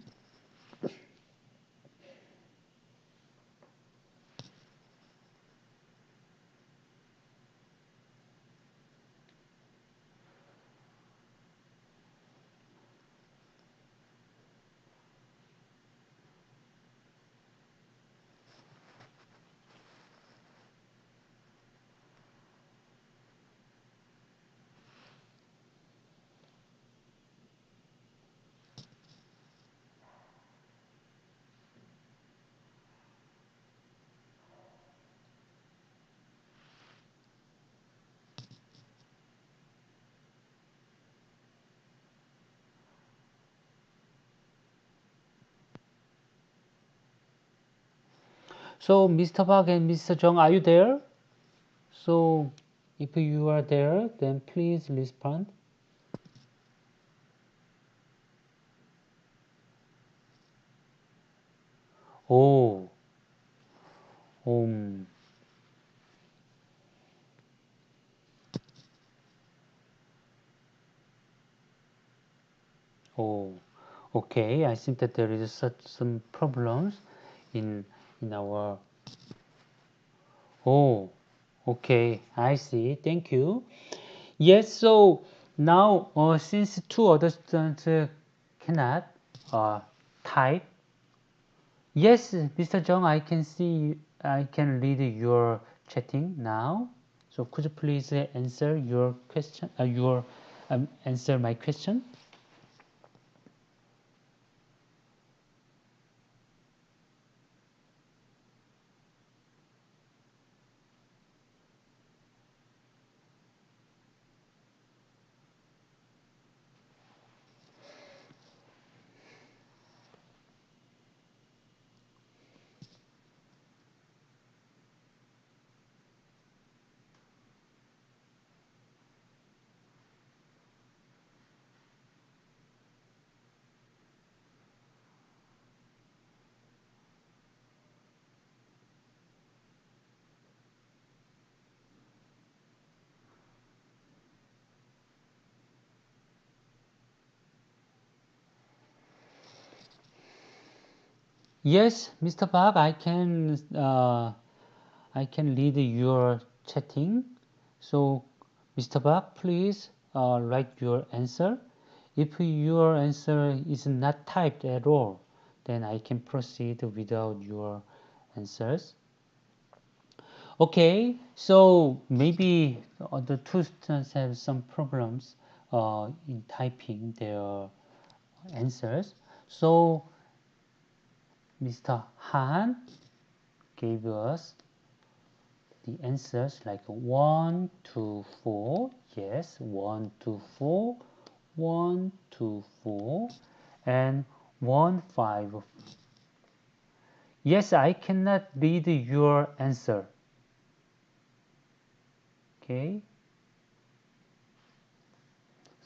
So Mr. Park and Mr. Jung, are you there? So if you are there, then please respond. Oh, um, oh, okay. I think that there is such some problems in our. Oh, okay. I see. Thank you. Yes. So now, since two other students cannot uh, type. Yes, Mr. Jung, I can see. I can read your chatting now. So could you please answer your question? Your answer my question. Yes, Mr. Park, I can read your chatting. So, Mr. Park, please write your answer. If your answer is not typed at all, then I can proceed without your answers. Okay, so maybe the two students have some problems in typing their answers. So, Mr. Han gave us the answers like 1 to 4. Yes, 1 to 4, 1 to 4, and 1 5. Yes, I cannot read your answer. Okay,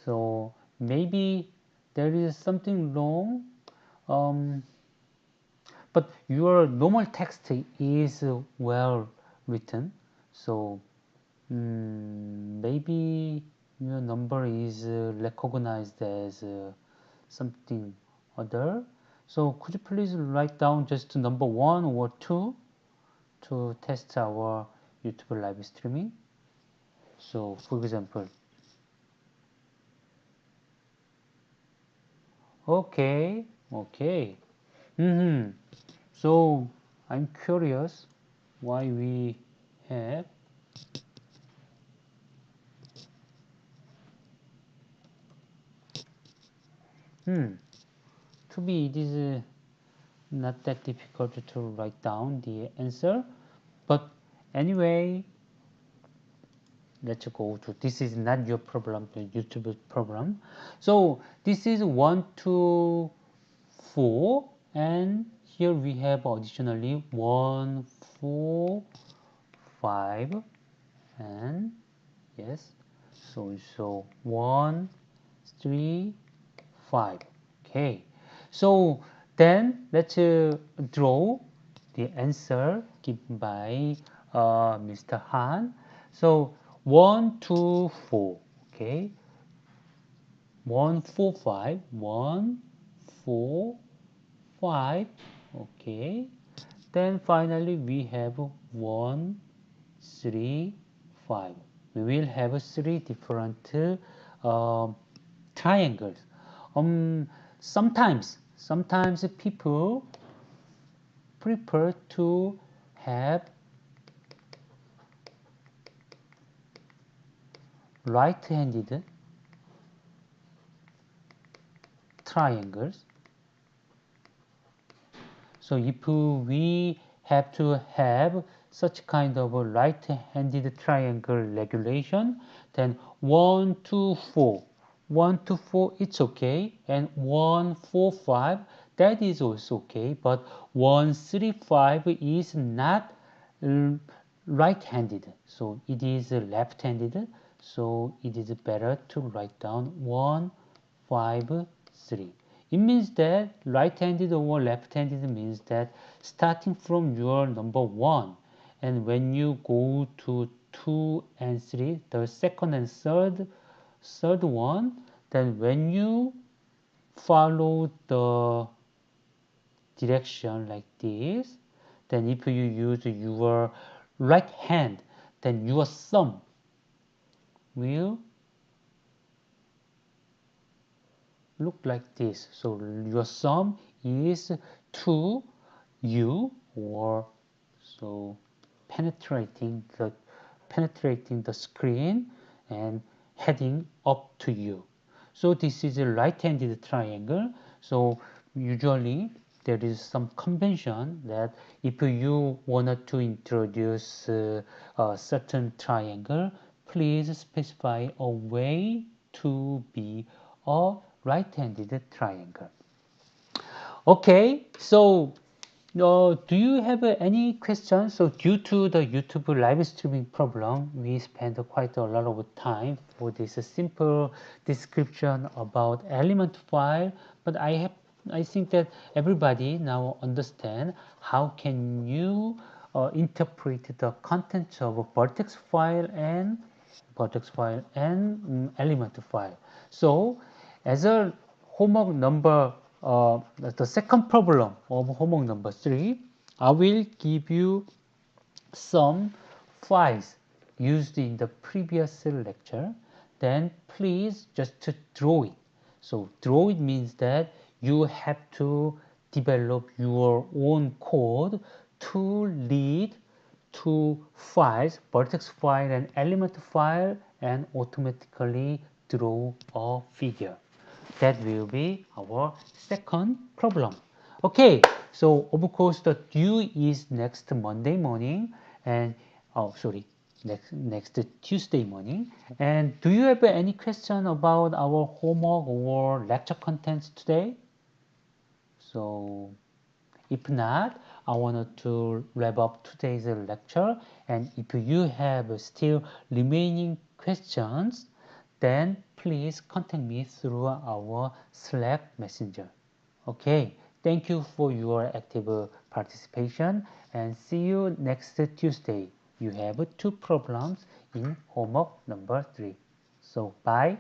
so maybe there is something wrong. Um, but your normal text is well written, so maybe your number is recognized as something other. So could you please write down just number one or two to test our YouTube live streaming? So for example, okay, okay. Mm-hmm. So I'm curious why we have to be it is not that difficult to write down the answer, but anyway, let's go to this is not your problem, the YouTube problem. So this is 1 to 4, and here we have additionally 1 4 5, and yes, so 1 3 5. Okay, so then let's draw the answer given by Mr. Han. So 1 2 4. Okay, 1 4 5, 1 4 5. Okay, then finally we have 1 3 5. We will have three different triangles. Um, sometimes people prefer to have right-handed triangles. So if we have to have such kind of a right-handed triangle regulation, then 1 2 4, 1 to 4 it's okay, and 1 4 5 that is also okay. But 135 is not right-handed, so it is left-handed. So it is better to write down 153. It means that right-handed or left-handed means that starting from your number 1, and when you go to 2 and 3, the second and third one, then when you follow the direction like this, then if you use your right hand, then your thumb will look like this. So your thumb is to you, or so penetrating the screen and heading up to you. So this is a right-handed triangle. So usually there is some convention that if you wanted to introduce a certain triangle, please specify a way to be a right-handed triangle. Okay, so do you have any questions? So due to the YouTube live streaming problem, we spent quite a lot of time for this simple description about element file. But I think that everybody now understand how can you interpret the contents of a vertex file and element file. So as a homework number, the second problem of homework number 3, I will give you some files used in the previous lecture. Then please just draw it. So draw it means that you have to develop your own code to lead to files, vertex file and element file, and automatically draw a figure. That will be our second problem. Okay, so of course the due is next Monday morning, and next Tuesday morning. And do you have any question about our homework or lecture contents today? So if not, I wanted to wrap up today's lecture. And if you have still remaining questions, then please contact me through our Slack messenger. Okay, thank you for your active participation, and see you next Tuesday. You have 2 problems in homework number 3. So bye.